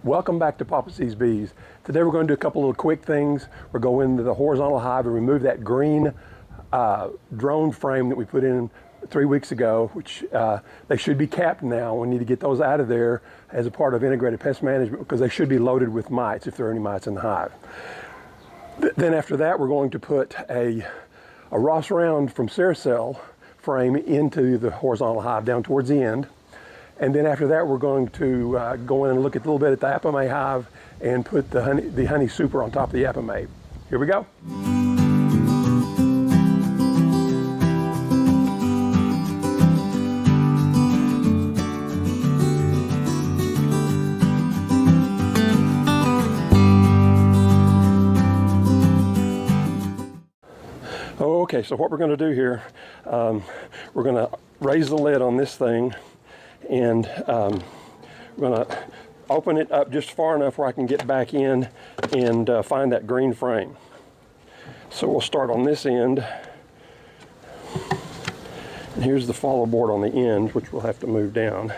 Welcome back to Papa Sees Bees. Today we're going to do a couple of quick things. We're going into the horizontal hive and remove that green drone frame that we put in 3 weeks ago, which they should be capped now. We need to get those out of there as a part of integrated pest management because they should be loaded with mites if there are any mites in the hive. Then after that, we're going to put a Ross Round from Ceracell frame into the horizontal hive down towards the end. And then after that, we're going to go in and look at a little bit at the Apimaye hive and put the honey super on top of the Apimaye. Here we go. Okay, so what we're going to do here, we're going to raise the lid on this thing, and we're going to open it up just far enough where I can get back in and find that green frame. So we'll start on this end, and here's the follow board on the end, which we'll have to move down.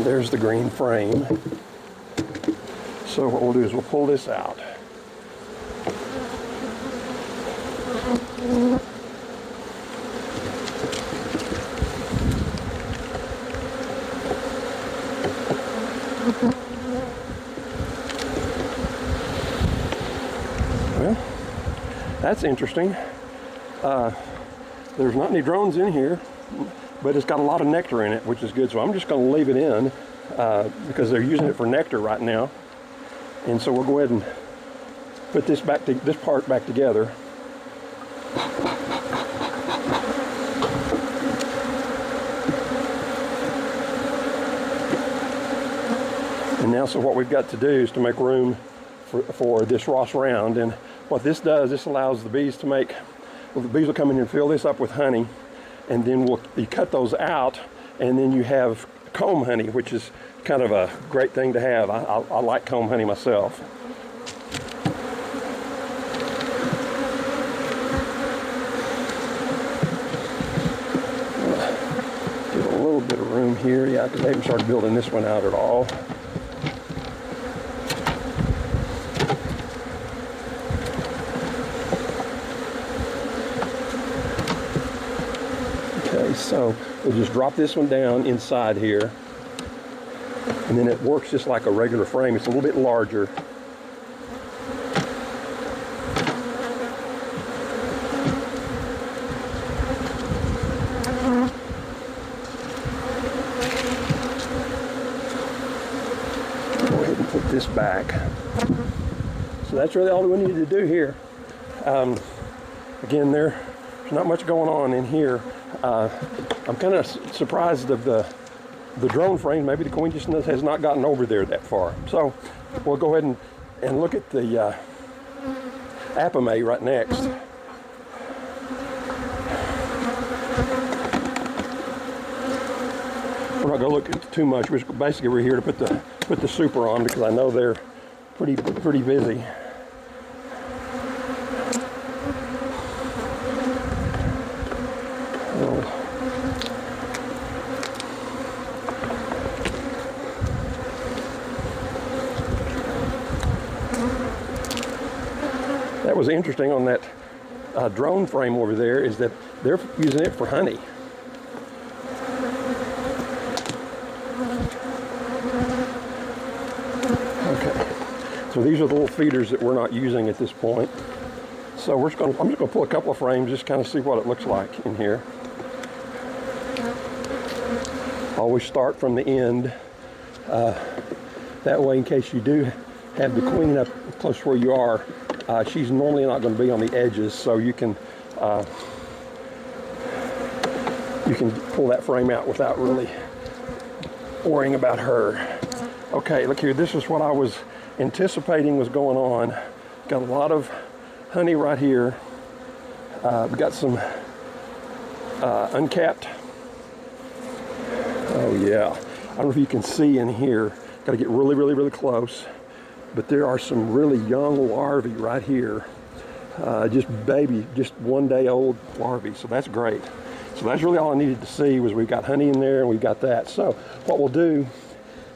There's the green frame. So what we'll do is we'll pull this out. Well, that's interesting. There's not any drones in here, but it's got a lot of nectar in it, which is good. So I'm just going to leave it in because they're using it for nectar right now. And so we'll go ahead and put this part back together. And now, so what we've got to do is to make room for this Ross Round. And what this does, this allows the bees to make, well, the bees will come in and fill this up with honey, and then you cut those out, and then you have comb honey, which is kind of a great thing to have. I like comb honey myself. Give a little bit of room here, yeah, because they haven't started building this one out at all. So we'll just drop this one down inside here, and then it works just like a regular frame. It's a little bit larger. Go ahead and put this back. So that's really all we need to do here. Again, there's not much going on in here. I'm kind of surprised of the drone frame. Maybe the queen just has not gotten over there that far. So we'll go ahead and look at the Apimaye right next. We're not going to look at too much. We're here to put the super on because I know they're pretty busy. That was interesting on that drone frame over there is that they're using it for honey. Okay, so these are the little feeders that we're not using at this point. So I'm just going to pull a couple of frames, just kind of see what it looks like in here. Always start from the end. That way, in case you do have the queen up close where you are, she's normally not going to be on the edges, so you can pull that frame out without really worrying about her. Okay, look here. This is what I was anticipating was going on. Got a lot of honey right here. We've got some uncapped. Oh yeah. I don't know if you can see in here. Got to get really close. but there are some really young larvae right here. Just one day old larvae, so that's great. So that's really all I needed to see was we've got honey in there and we've got that. So what we'll do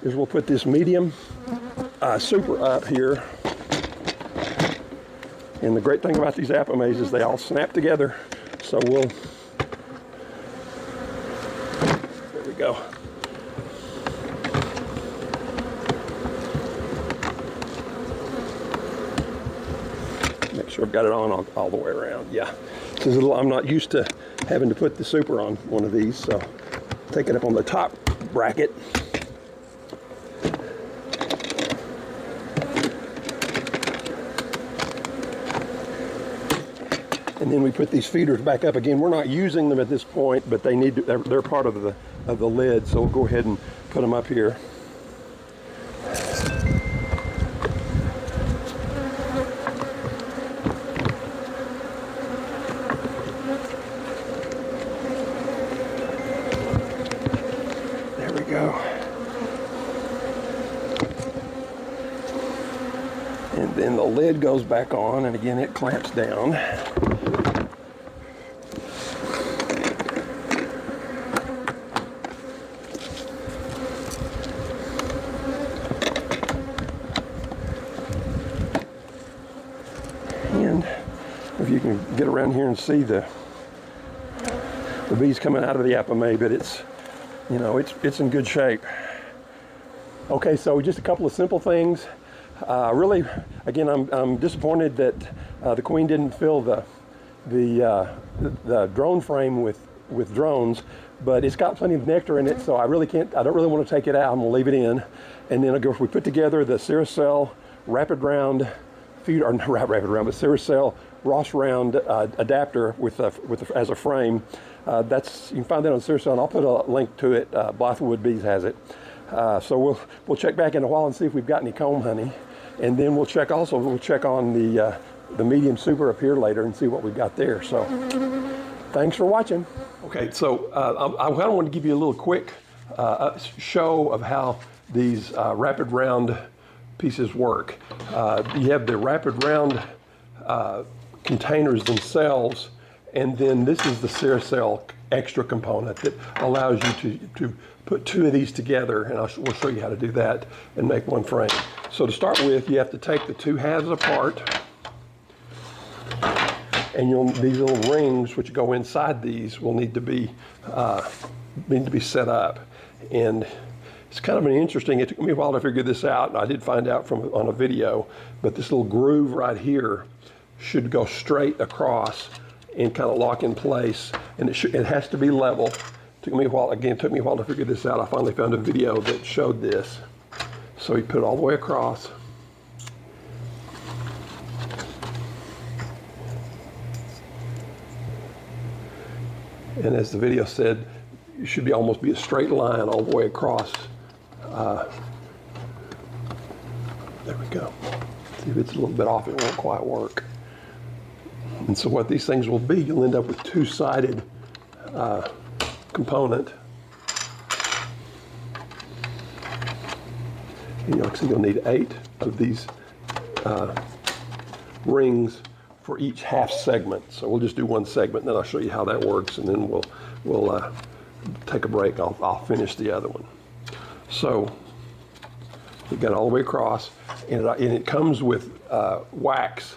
is we'll put this medium super up here. And the great thing about these Apimayes is they all snap together. So there we go. Make sure I've got it on all the way around, yeah. I'm not used to having to put the super on one of these, so take it up on the top bracket. And then we put these feeders back up again. We're not using them at this point, but they need to, they're part of the lid, so we'll go ahead and put them up here. There we go. And then the lid goes back on, and again it clamps down. And if you can get around here and see the bees coming out of the Apimaye, but it's, you know, it's in good shape. Okay, so just a couple of simple things. Really, again, I'm disappointed that the queen didn't fill the drone frame with drones, but it's got plenty of nectar in it, so I don't really want to take it out. I'm gonna leave it in. And then of course we put together the Ceracell Rapid Round feed, or not Rapid Round, but Ceracell Ross Round adapter as a frame. You can find that on Ceracell, and I'll put a link to it. Blythewood Bees has it. So we'll check back in a while and see if we've got any comb honey, and then we'll check on the medium super up here later and see what we've got there. So thanks for watching. Okay, so I kind of want to give you a little quick show of how these Rapid Round pieces work. You have the Rapid Round containers themselves, and then this is the Ceracell extra component that allows you to put two of these together, and we'll show you how to do that and make one frame. So to start with, you have to take the two halves apart, and these little rings which go inside these will need to be set up. And it's kind of interesting. It took me a while to figure this out, and I did find out on a video, but this little groove right here should go straight across and kind of lock in place, and it has to be level. It took me a while to figure this out. I finally found a video that showed this. So you put it all the way across. And as the video said, it should almost be a straight line all the way across. There we go. See if it's a little bit off, it won't quite work. And so what these things will be, you'll end up with two-sided component. And you'll need 8 of these rings for each half segment. So we'll just do one segment, and then I'll show you how that works, and then we'll take a break. I'll finish the other one. So we got it all the way across, and it comes with wax.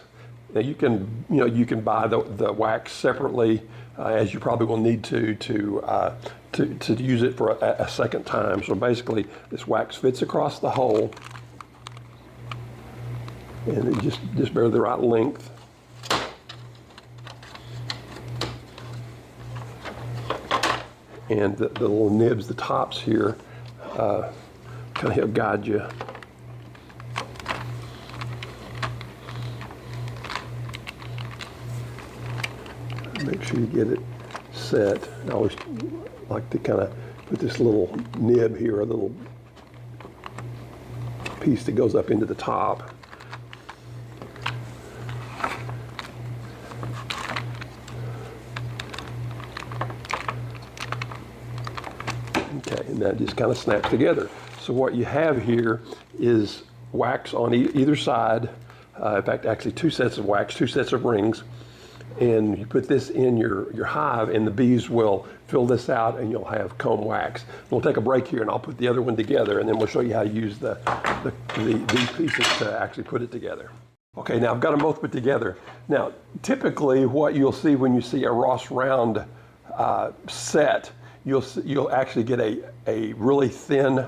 Now you can buy the wax separately, as you probably will need to use it for a second time. So basically, this wax fits across the hole, and it just barely the right length. And the little nibs, the tops here, kind of help guide you. Make sure you get it set. I always like to kind of put this little nib here, a little piece that goes up into the top. Okay, and that just kind of snaps together. So what you have here is wax on either side. In fact, actually 2 sets of wax, 2 sets of rings. And you put this in your hive, and the bees will fill this out, and you'll have comb wax. We'll take a break here, and I'll put the other one together, and then we'll show you how to use these pieces to actually put it together. Okay, now I've got them both put together. Now, typically what you'll see when you see a Ross Round set, you'll actually get a really thin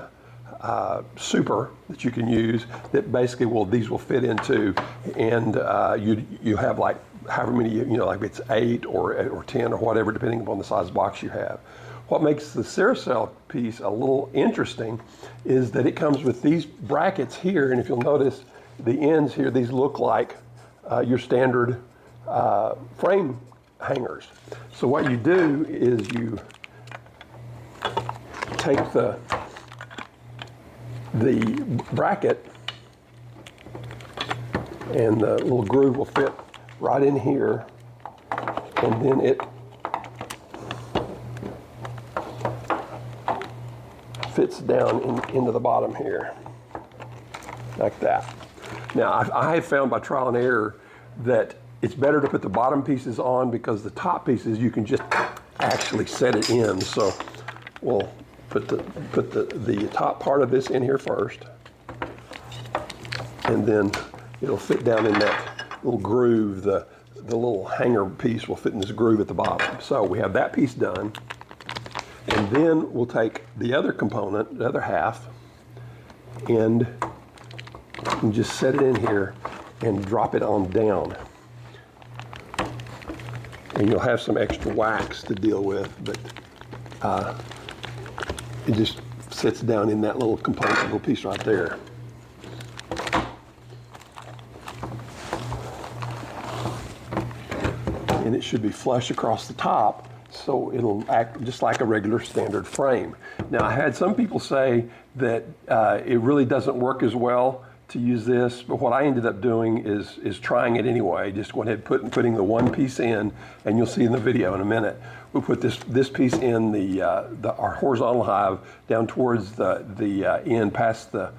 super that you can use that basically these will fit into, and you have like however many, like it's 8 or 10 or whatever, depending upon the size box you have. What makes the Ceracell piece a little interesting is that it comes with these brackets here, and if you'll notice the ends here, these look like your standard frame hangers. So what you do is you take the bracket, and the little groove will fit right in here, and then it fits down into the bottom here, like that. Now, I have found by trial and error that it's better to put the bottom pieces on, because the top pieces you can just actually set it in. So we'll put the top part of this in here first, and then it'll fit down in that little groove. The little hanger piece will fit in this groove at the bottom. So we have that piece done, and then we'll take the other component, the other half, and just set it in here and drop it on down. And you'll have some extra wax to deal with, but it just sits down in that little component, little piece right there. And it should be flush across the top, so it'll act just like a regular standard frame. Now, I had some people say that it really doesn't work as well to use this, but what I ended up doing is trying it anyway. Just went ahead putting the one piece in, and you'll see in the video in a minute. We put this piece in our horizontal hive down towards the end, past the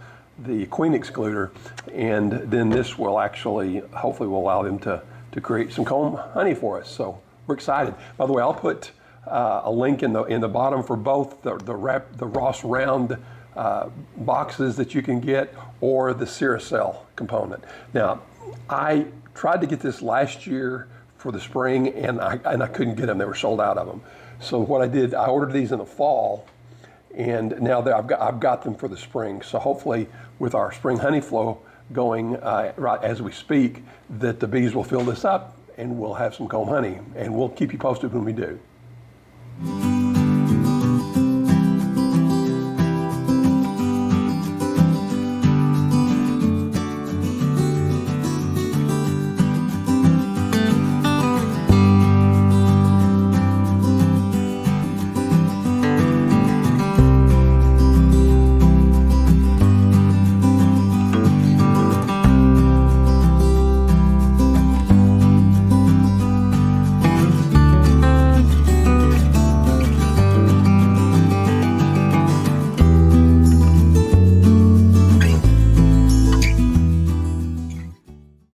queen excluder, and then this will actually, hopefully, will allow them to create some comb honey for us. So we're excited. By the way, I'll put a link in the bottom for both the Ross Round boxes that you can get, or the Ceracell component. Now, I tried to get this last year for the spring, and I couldn't get them. They were sold out of them. So what I did, I ordered these in the fall, and now that I've got them for the spring. So hopefully, with our spring honey flow going right as we speak, that the bees will fill this up, and we'll have some comb honey, and we'll keep you posted when we do.